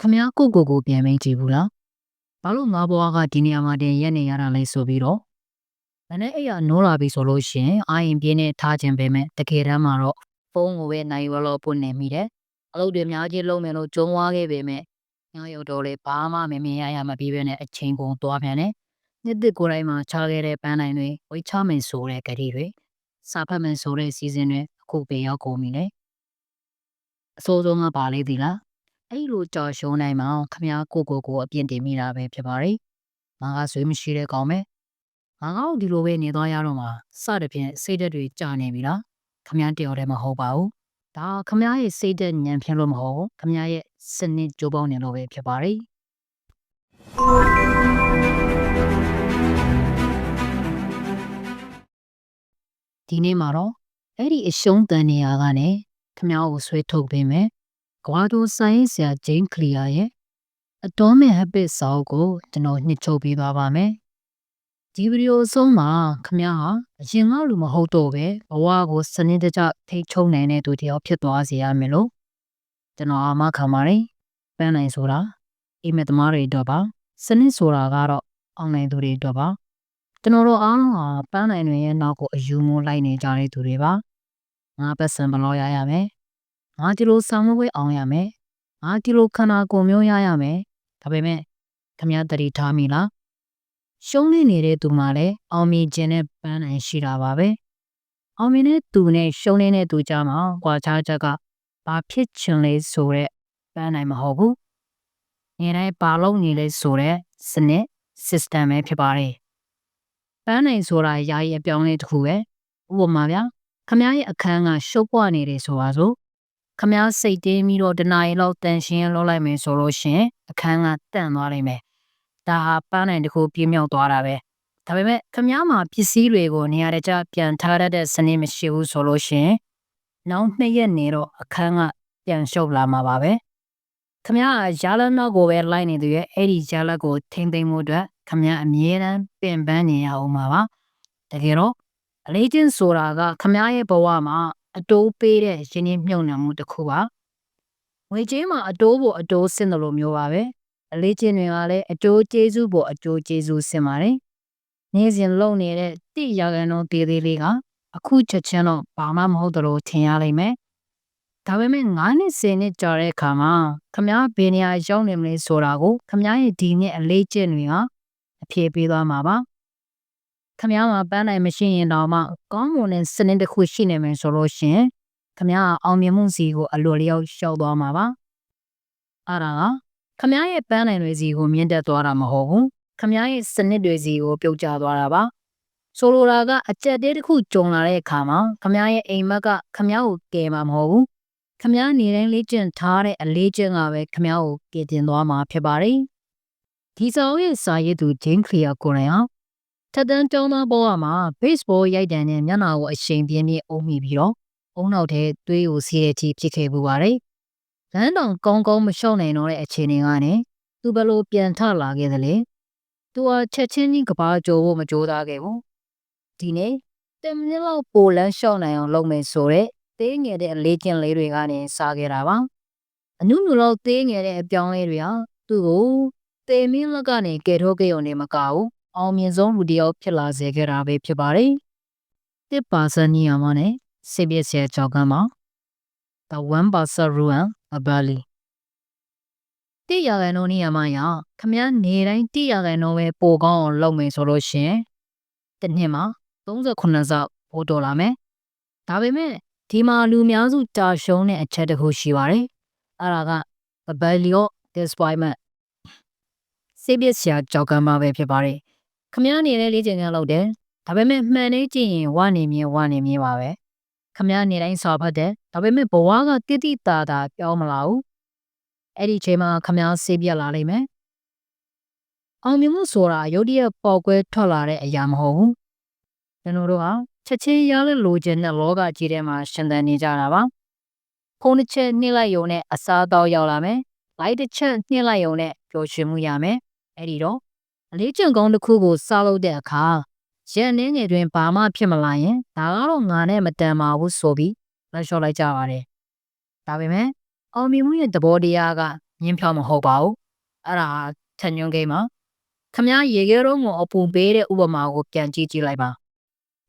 ခမကိုပြန်မင်းကြည့်ဘူးလားဘာလို့ငါဘွားကဒီနေရာမှာတင်ရက်နေရတာလဲဆိုပြီးတော့မနေ့အိယာနိုးလာပြီဆိုလို့ရှင်အာရင်ပြင်းနဲ့ထားခြင်းပဲမဲ့တကယ်တမ်းမှာတော့ဖုန်းကိုပဲနိုင်ဝလောပွနေမိတယ်အလုပ်တွေများကြီးလုံးမယ်လို့ကြုံသွားခဲ့ပေမဲ့ညရုပ်တော်လေးဘာမှမမြင်ရမပြီးပဲနဲ့အချိန်ကုန်သွားပြန်တယ်နှစ်သက်ကိုယ်တိုင်းမှာချခဲ့တဲ့ပန်းနိုင်တွေဝိချမယ်ဆိုတဲ့ကတိတွေစာဖတ်မယ်ဆိုတဲ့စီစဉ်တွေအခုပဲရောက်ကုန်ပြီလေအစိုးဆုံးကပါလေသီလားအဲ့လိုကြော်ရှုံးနိုင်မှာခမကိုအပြင့်တင်မိတာပဲဖြစ်ပါလေငါကဆွေးမရှိတဲ့ကောင်ပဲငါကောဒီလိုပဲနေသွားရတော့မှာစတဲ့ဖြင့်စိတ်ဓာတ်တွေကြာနေပြီလားခမတယောက်တည်းမဟုတ်ပါဘူးဒါခမရဲ့စိတ်ဓာတ်ညံဖြင်းလို့မဟုတ်ဘူးခမရဲ့စနစ်ကြိုးပေါင်းနေလို့ပဲဖြစ်ပါလေဒီနေ့မှာတော့အဲ့ဒီအရှုံးတန်နေရကနေခမကိုဆွဲထုတ်ပေးမယ်ကွာတိုဆိုင်ဆရာဂျိမ်းကလီယာရဲ့အတော်မဲ့ဟပ်ပစ်စာအုပ်ကိုကျွန်တော်နှစ်ချုပ်ပေးသွားပါမယ်ဒီဗီဒီယိုအဆုံးမှာခမဟာအရင်ကလူမဟုတ်တော့ပဲဘဝကိုစနစ်တကျထိချုံနိုင်တဲ့သူတယောက်ဖြစ်သွားစေရမယ်လို့ကျွန်တော်အာမခံပါတယ်ပန်းနိုင်ဆိုတာအိမ်မက်သမားတွေတော့ပါစနစ်ဆိုတာကတော့အောင်နိုင်သူတွေတော့ပါကျွန်တော်တို့အားလုံးဟာပန်းနိုင်တွေရဲ့နောက်ကိုအယူမိုးလိုက်နေကြတဲ့သူတွေပါငါပတ်စံဘလို့ရမယ်ငါဒီလိုဆောင်မွေးအောင်ရမယ်ငါဒီလိုခန္ဓာကိုယ်မျိုးရမယ်ဒါပေမဲ့ခမတတိထားမိလားရှုံးနေနေတဲ့သူမှလည်းအောင်မြင်ခြင်းနဲ့ပန်းနိုင်ရှိတာပါပဲအောင်မြင်တဲ့သူနဲ့ရှုံးနေတဲ့သူကြားမှာကွာခြားချက်ကဘာဖြစ်ချင်လဲဆိုတဲ့ပန်းနိုင်မဟုတ်ဘူးနေတိုင်းဘာလို့နေလဲဆိုတဲ့စနစ် system ပဲဖြစ်ပါတယ်ပန်းနိုင်ဆိုတာယာယီအပြောင်းလဲတစ်ခုပဲဥပမာဗျာခမရဲ့အခန်းကရှုပ်ပွားနေတယ်ဆိုပါစို့ခမစိတ်တင်းပြီးတော့တနားရီလောက်တန်ရှင်းလောက်လိုက်မယ်ဆိုလို့ရှင်အခန်းကတန့်သွားနိုင်မယ်ဒါဟာပန်းနိုင်တစ်ခုပြင်းမြောက်သွားတာပဲဒါပေမဲ့ခမမှာပစ္စည်းတွေကိုနေရာတကျပြန်ထားရတဲ့စနစ်မရှိဘူးဆိုလို့ရှင်နောက်2ရက်နေတော့အခန်းကပြန်ရှုပ်လာမှာပါပဲခမကယာလနောက်ကိုပဲလိုက်နေသူရဲ့အဲ့ဒီယာလက်ကိုထိမ့်သိမ့်မှုအတွက်ခမအမြဲတမ်းပင်ပန်းနေရအောင်ပါပါတကယ်တော့အလေးချင်းဆိုတာကခမရဲ့ဘဝမှာအတိုးပေးတဲ့ရင်းနှီးမြှုပ်နှံမှုတစ်ခုပါငွေကြေးမှာအတိုးဖို့အတိုးဆင်းတယ်လို့မျိုးပါပဲအလေးချင်းတွေကလည်းအတိုးကျေးဇူးဖို့အတိုးကျေးဇူးဆင်းပါတယ်နေ့စဉ်လုံနေတဲ့တိရကန်တော့သေးသေးလေးကအခုချက်ချင်းတော့ဘာမှမဟုတ်တယ်လို့ထင်ရလိမ့်မယ်ဒါပေမဲ့9နှစ်10နှစ်ကြာတဲ့အခါမှာခမဘယ်နေရာရောက်နေမလဲဆိုတာကိုခမရဲ့ဒီနှစ်အလေးကျင့်တွေကအဖြေပေးသွားမှာပါခမမှာပန်းနိုင်မရှိရင်တော့မှကောင်းမွန်တဲ့စနစ်တစ်ခုရှိနေမယ်ဆိုလို့ရှင်ခမအောင်မြင်မှုစီကိုအလိုလျောက်ရှောက်သွားမှာပါအဲ့ဒါကခမရဲ့ပန်းနိုင်တွေစီကိုမြင့်တက်သွားတာမဟုတ်ဘူးခမရဲ့စနစ်တွေစီကိုပြုတ်ကျသွားတာပါဆိုလိုတာကအကြက်တဲတစ်ခုကြုံလာတဲ့အခါမှာခမရဲ့အိမ်မက်ကခမကိုကယ်မှာမဟုတ်ဘူးခမနေတိုင်းလေ့ကျင့်ထားတဲ့အလေးကျင့်ကပဲခမကိုကယ်တင်သွားမှာဖြစ်ပါတယ်ဒီစာအုပ်ရဲ့စာရေးသူဂျင်းကလီယာကိုရင်ဟာထက်တန်းကျောင်းသားဘဝမှာ baseball ရိုက်တံနဲ့မျက်နှာကိုအရှိန်ပြင်းပြင်းအုံမိပြီးတော့အုံနောက်ထဲသွေးကိုစီးတဲ့အထိဖြစ်ခဲ့ပူပါတယ်လမ်းတောင်ကောင်းကောင်းမလျှောက်နိုင်တော့တဲ့အခြေအနေကနေသူဘလို့ပြန်ထလာခဲ့သလဲသူဟာချက်ချင်းကြီးကဘာကြိုးဖို့မကြိုးစားခဲ့ဘူးဒီနေ့10မိနစ်လောက်ပိုလန်းလျှောက်နိုင်အောင်လုပ်မယ်ဆိုတော့သေးငယ်တဲ့အလေးကျင့်လေးတွေကနေစားခဲ့တာပါအနုနုလောက်သေးငယ်တဲ့အပြောင်းလေးတွေဟာသူ့ကိုတေမင်းလက်ကနေကယ်ထုတ်ခဲ့ုံနဲ့မကဘူးအောင်မြင်ဆုံးလူတစ်ယောက်ဖြစ်လာစေခဲ့တာပဲဖြစ်ပါတယ်တစ်ပါစနီယာမနဲ့စေပြည့်ဆဲကြောက်ကမှာ The 1% ruin a valley တိရကန်တို့နေရာမှာခမည်းနေတိုင်းတိရကန်တို့ပဲပိုကောင်းအောင်လုပ်မယ်ဆိုလို့ရှင်တစ်နှစ်မှာ38ဆောက်ပို့တော်လာမယ်ဒါပေမဲ့ဒီမှာလူများစုကြာရှုံးတဲ့အချက်တစ်ခုရှိပါတယ်အဲ့ဒါက the value of disappointment စေပြည့်ဆရာကြောက်ကမှာပဲဖြစ်ပါတယ်ခမည်းနေတဲ့လေ့ကျင့်ခန်းလုပ်တယ်ဒါပေမဲ့မှန်နေကြည့်ရင်ဝနေမြင်ပါပဲခမည်းနေတိုင်းစာဖတ်တယ်ဒါပေမဲ့ဘဝကတိတိတာတာပြောင်းမလာဘူးအဲ့ဒီချိန်မှာခမည်းစေပြက်လာလိမ့်မယ်အောင်မြင်မှုဆိုတာရုတ်တရက်ပေါ်ကွဲထွက်လာတဲ့အရာမဟုတ်ဘူးကျွန်တော်တို့ဟာချက်ချင်းရတဲ့လိုချင်တဲ့လောကကြီးထဲမှာရှင်သန်နေကြတာပါဖုန်းတစ်ချက်နှိမ့်လိုက်ရုံနဲ့အစားအသောက်ရောက်လာမယ်လိုက်တစ်ချက်နှိမ့်လိုက်ရုံနဲ့ပျော်ရွှင်မှုရမယ်အဲ့ဒီတော့အလေးကျင့်ကောင်းတစ်ခုကိုစားလုပ်တဲ့အခါရန်နေငယ်တွင်ဘာမှဖြစ်မလာရင်ဒါကတော့ငါနဲ့မတန်ပါဘူးဆိုပြီးလက်လျှော့လိုက်ကြပါတယ်ဒါပေမဲ့အောင်မြင်မှုရဲ့သဘောတရားက ညင်းဖြောင်းမဟုတ်ပါဘူးအဲ့ဒါထန်ညွန်းကိန်းမှာခမည်းရေခဲတုံးကိုအပူပေးတဲ့ဥပမာကိုပြန်ကြည့်လိုက်ပါ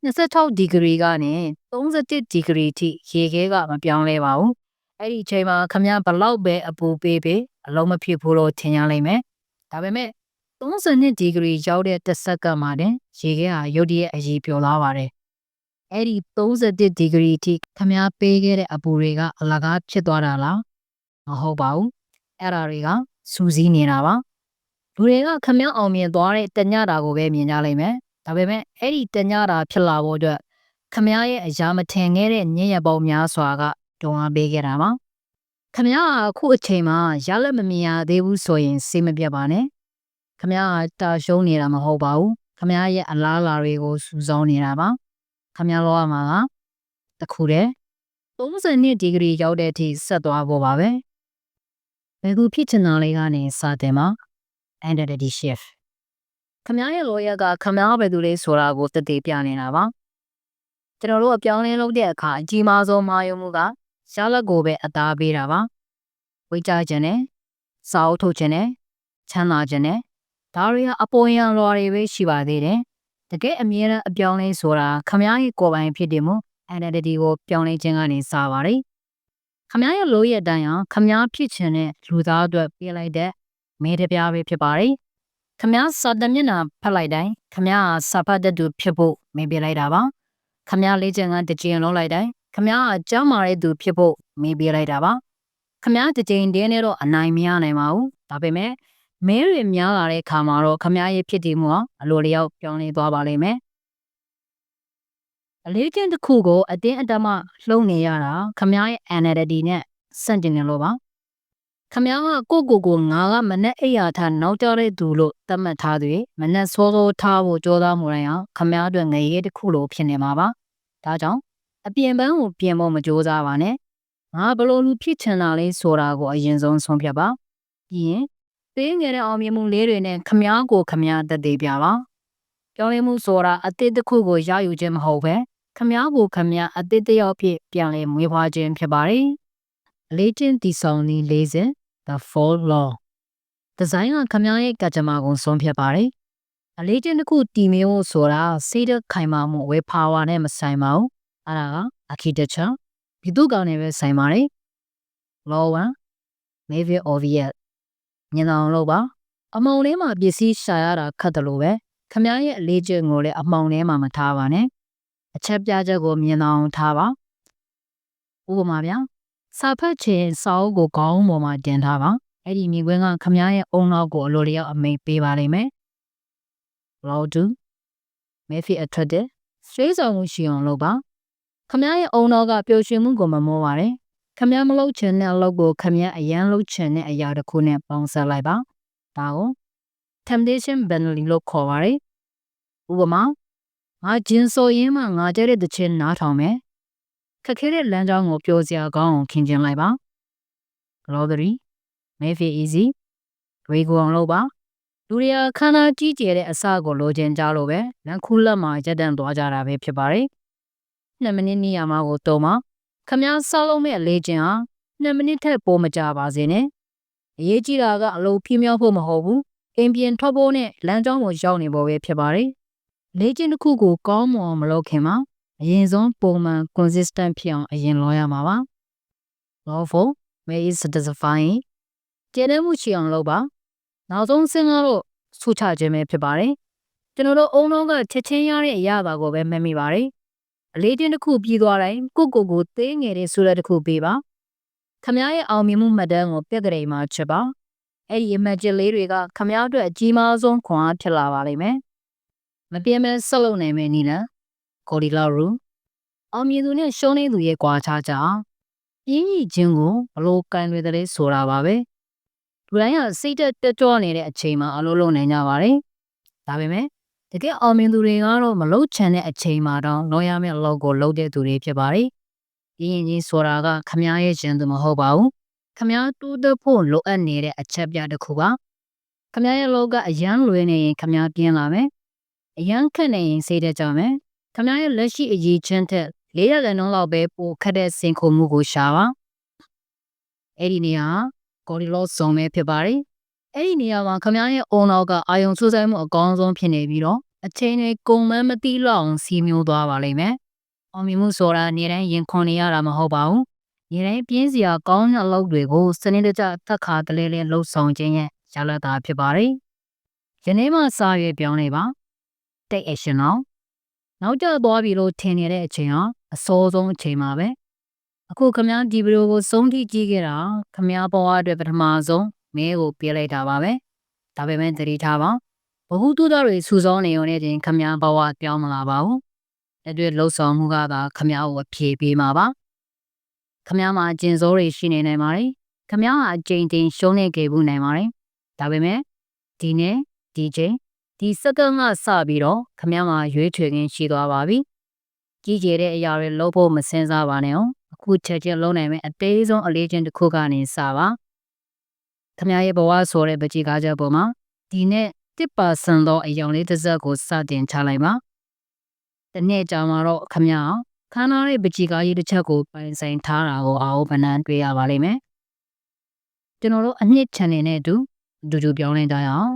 26ဒီဂရီကနေ31ဒီဂရီထိရေခဲကမပြောင်းလဲပါဘူးအဲ့ဒီအချိန်မှာခမည်းဘလောက်ပဲအပူပေးအလုံးမဖြစ်ဘူးလို့ထင်ရလိမ့်မယ်ဒါပေမဲ့32ဒီဂရီရောက်တဲ့တစ်စက္ကန့်မှာတင်ရေခဲဟာရုတ်တရက်အကြီးပြောလာပါတယ်အဲ့ဒီ31ဒီဂရီထိခမည်းပေးခဲ့တဲ့အပူတွေကအလကားဖြစ်သွားတာလားမဟုတ်ပါဘူးအဲ့ဒါတွေကစူးစီးနေတာပါလူတွေကခမည်းအောင်မြင်သွားတဲ့တညတာကိုပဲမြင်ကြလိမ့်မယ်ဒါပေမဲ့အဲ့ဒီတညတာဖြစ်လာဖို့အတွက်ခမည်းရဲ့အရာမထင်ခဲ့တဲ့ညဉ့်ရပေါင်းများစွာကတွန်းအားပေးခဲ့တာပါခမည်းကအခုအချိန်မှာရလက်မမြင်ရသေးဘူးဆိုရင်စိတ်မပြတ်ပါနဲ့ခမည်းကတာရှုံးနေတာမဟုတ်ပါဘူးခမည်းရဲ့အလားအလာတွေကိုစူးစောင်းနေတာပါခမည်းလောကမှာကတခုတည်း32ဒီဂရီရောက်တဲ့အထိဆက်သွားဖို့ပါပဲဘယ်သူဖြစ်ချင်တာလေးကနေစတင်မှာ identity shift ခမည်းရဲ့လောရကခမည်းဘယ်သူလဲဆိုတာကိုတည်ပြနေတာပါကျွန်တော်တို့အပြောင်းလဲလုပ်တဲ့အခါအကြီးမားဆုံးမာယုံမှုကရလက်ကိုပဲအသားပေးတာပါဝိကြခြင်းနဲ့စာအုပ်ထုတ်ခြင်းနဲ့ချမ်းသာခြင်းနဲ့ဒါတွေကအပေါ်ယံလွာတွေပဲရှိပါသေးတယ်တကယ်အမြဲတမ်းအပြောင်းလဲဆိုတာခမည်းရဲ့ကိုယ်ပိုင်ဖြစ်တယ်မို့ identity ကိုပြောင်းလဲခြင်းကနေစပါတယ်ခမည်းရဲ့လို့ရတဲ့အတိုင်းဟာခမည်းဖြစ်ခြင်းနဲ့လူသားအတွက်ပေးလိုက်တဲ့မဲတပြားပဲဖြစ်ပါတယ်ခမည်းစာတမျက်နှာဖတ်လိုက်တိုင်းခမည်းဟာစာဖတ်တတ်သူဖြစ်ဖို့မဲပေးလိုက်တာပါခမည်းလေးချင်ကတကြင်လုံးလိုက်တိုင်းခမည်းအကြောင်းမာတဲ့သူဖြစ်ဖို့မေးပေးလိုက်တာပါခမည်းတကြင်တင်းနဲ့တော့အနိုင်မရနိုင်ပါဘူးဒါပေမဲ့မဲတွေများလာတဲ့ခါမှာတော့ခမည်းရဲ့ဖြစ်တည်မှုဟာအလိုလျောက်ပြောင်းလဲသွားပါလိမ့်မယ်အလေးချင်းတစ်ခုကိုအတင်းအဓမ္မလှုံ့နေရတာခမည်းရဲ့ identity နဲ့စန့်ကျင်နေလို့ပါခမည်းကကိုငါကမနဲ့အိယာထားနောက်ကျတဲ့သူလို့သတ်မှတ်ထားသူမနဲ့စောစောထားဖို့ကြိုးစားမှုတိုင်းဟာခမည်းအတွက်ငရေတစ်ခုလိုဖြစ်နေမှာပါဒါကြောင့်အပြင်ပန်းကိုပြင်ဖို့မကြိုးစားပါနဲ့ငါဘလို့လူဖြစ်ချင်တာလဲဆိုတာကိုအရင်ဆုံးဆုံးဖြတ်ပါပြီးရင်သေးငယ်တဲ့အောင်မြင်မှုလေးတွေနဲ့ခမည်းကိုခမည်းတည်ပြပါပြောင်းလဲမှုဆိုတာအသစ်တစ်ခုကိုရယူခြင်းမဟုတ်ပဲခမည်းကိုခမည်းအသစ်တစ်ယောက်ဖြစ်ပြန်လဲမွေးဖွားခြင်းဖြစ်ပါတယ်အလေးချင်းတည်ဆောင်နည်း၄၀ The Fall Law ဒီဇိုင်းကခမည်းရဲ့ကကြမ္မာကိုဆုံးဖြတ်ပါတယ်အလေးချင်းတစ်ခုတည်မြဲဖို့ဆိုတာစိတ်ဓာတ်ခိုင်မာမှုဝေပါဝါနဲ့မဆိုင်ပါဘူးအဲ့ဒါက architecture ဒီတုကောင်နဲ့ပဲဆိုင်ပါတယ် Law 1 Make it obvious ညင်အောင်လုပ်ပါအမောင်လေးမှာပစ္စည်းရှာရတာခတ်တယ်လို့ပဲခမည်းရဲ့အလေးချင်းကိုလည်းအမောင်ထဲမှာမထားပါနဲ့အချက်ပြချက်ကိုမြင်အောင်ထားပါဥပမာဗျာစာဖတ်ခြင်းစာအုပ်ကိုခေါင်းပေါ်မှာတင်ထားပါအဲ့ဒီမြေခွင်းကခမည်းရဲ့အုံနောက်ကိုအလိုလျောက်အမိန်ပေးပါလိမ့်မယ် Law 2 Make it attractive ဆွေးဆောင်မှုရှိအောင်လုပ်ပါခမည်းရဲ့အုံနောက်ကပျော်ရွှင်မှုကိုမမောပါတယ်ခမည်းမလုပ်ချင်တဲ့အလုပ်ကိုခမည်းအရန်လုပ်ချင်တဲ့အရာတစ်ခုနဲ့ပေါင်းစပ်လိုက်ပါဒါကို temptation bundling လို့ခေါ်ပါတယ်ဥပမာငါဂျင်းဆိုရင်းမှငါကြတဲ့တခြင်းနားထောင်မယ်ခက်ခဲတဲ့လမ်းကြောင်းကိုပျော်စရာကောင်းအောင်ခင်းကျင်းလိုက်ပါ Law 3 Make it easy ဝေကူအောင်လုပ်ပါလူတွေကခန္ဓာကြီးကျယ်တဲ့အစကိုလိုချင်ကြလို့ပဲလမ်းခုလက်မှာရက်တန့်သွားကြတာပဲဖြစ်ပါတယ်2မိနစ်နေရာမှာကိုတုံးပါခမည်းဆောက်လုပ်မဲ့လေ့ကျင့်ဟာ2မိနစ်ထက်ပိုမကြပါစေနဲ့အရေးကြီးတာကအလုပ်ပြင်းမြောက်ဖို့မဟုတ်ဘူးအိမ်ပြင်ထွက်ဖို့နဲ့လမ်းကြောင်းကိုရောက်နေဖို့ပဲဖြစ်ပါတယ်လေ့ကျင့်တစ်ခုကိုကောင်းမွန်မလုပ်ခင်မှာအရင်ဆုံးပုံမှန် consistent ဖြစ်အောင်အရင်လောရမှာပါ Law 4 Make it satisfying ကျေနပ်မှုရှိအောင်လုပ်ပါနောက်ဆုံးစဉ်းကားလို့ဆူချခြင်းပဲဖြစ်ပါတယ်ကျွန်တော်တို့အုံလုံးကချက်ချင်းရတဲ့အရာပါကိုပဲမှတ်မိပါတယ်အလေးချင်းတစ်ခုပြီးသွားတိုင်းကိုသေးငယ်တဲ့ဆိုတဲ့တစ်ခုပေးပါခမည်းရဲ့အောင်မြင်မှုမှတ်တမ်းကိုပြက်ကလေးမှာချက်ပါအဲ့ဒီအမှတ်ချက်လေးတွေကခမည်းအတွက်အကြီးမားဆုံးခွန်အားဖြစ်လာပါလိမ့်မယ်မပြင်းမဲဆက်လုပ်နိုင်မယ်နီလားကိုဒီလာရူအောင်မြင်သူနဲ့ရှုံးနေသူရဲ့ကွာခြားကြပြင်းကြီးခြင်းကိုဘလို့ကန်လွယ်တဲ့ဆိုတာပါပဲလူတိုင်းကစိတ်တက်ကြွနေတဲ့အချိန်မှာအလုပ်လုပ်နိုင်ကြပါတယ်ဒါပေမဲ့တကယ်အောင်မြင်သူတွေကတော့မလုပ်ချင်တဲ့အချိန်မှာတော့လောရမယ့်အလုပ်ကိုလုပ်တဲ့သူတွေဖြစ်ပါတယ်ပြင်းကြီးဆိုတာကခမည်းရဲ့ခြင်းသူမဟုတ်ပါဘူးခမည်းတူးတဖို့လိုအပ်နေတဲ့အချက်ပြတစ်ခုပါခမည်းရဲ့လောကအရန်လွယ်နေရင်ခမည်းပြင်းလာမယ်အရန်ခက်နေရင်စိတ်တက်ကြမယ်ခမည်းရဲ့လက်ရှိအရေးချင်းထက်400လောက်ပဲပိုခက်တဲ့စင်ခုံမှုကိုရှာပါအဲ့ဒီနေရာဂ ကိုဒီလောစုံပဲဖြစ်ပါတယ်အဲ့ဒီနေရာမှာခမရဲ့အုံနောက်ကအာယုံစူးစိုက်မှုအကောင်းဆုံးဖြစ်နေပြီးတော့အချိန်တွေကုန်မှန်းမသိလောက်အောင်စီးမျိုးသွားပါလိမ့်မယ်အောင်မြင်မှုဆိုတာနေတိုင်းရင်ခွန်နေရတာမဟုတ်ပါဘူးနေတိုင်းပြင်းစရာကောင်းတဲ့အလုပ်တွေကိုစနစ်တကျသက်ခါတလဲလဲလှုပ်ဆောင်ခြင်းရဲ့ရလဒ်တာဖြစ်ပါတယ်ယနေ့မှစာရွက်ပြောင်းနေပါ take action နောက်ကျသွားပြီလို့ထင်နေတဲ့အချိန်ဟာအစောဆုံးအချိန်ပါပဲအခုခမည်းဒီဗီဒီယိုကိုစုံထိကြည့်ခဲ့တာခမည်းဘဝအတွက်ပထမဆုံးမဲကိုပြလိုက်တာပါပဲဒါပေမဲ့သတိထားပါဘဟုတုဒတွေစူဆောင်းနေုံနဲ့တင်ခမည်းဘဝပြောင်းမလာပါဘူးအဲ့ဒီလှုပ်ဆောင်မှုကသာခမည်းကိုအဖြေပေးမှာပါခမည်းမှာကျင်စိုးတွေရှိနေနိုင်ပါတယ်ခမည်းဟာအကျဉ်းတင်ရှုံးနေခဲ့ဘူးနိုင်ပါတယ်ဒါပေမဲ့ဒီနေ့ဒီချိန်ဒီစက္ကန့်ကစပြီးတော့ခမည်းမှာရွေးချယ်ခြင်းရှိသွားပါပြီကြီးကျယ်တဲ့အရာတွေလုပ်ဖို့မစင်စားပါနဲ့အောင်အခုချက်ချင်းလုံးနိုင်မယ်အသေးဆုံးအလေးချင်းတစ်ခုကနေစပါခမရဲ့ဘဝဆိုတဲ့ပကြီးကားချက်ပေါ်မှာဒီနေ့1% သောအယောင်လေးတစ်စက်ကိုစတင်ချလိုက်ပါတနေ့ကြာမှာတော့ခမခန်းသားရဲ့ပကြီးကားကြီးတစ်ချက်ကိုပိုင်ဆိုင်ထားတာကိုအောင်ဗနန်းတွေ့ရပါလိမ့်မယ်ကျွန်တော်တို့အနှစ် channel နဲ့အတူပြောင်းလဲကြရအောင်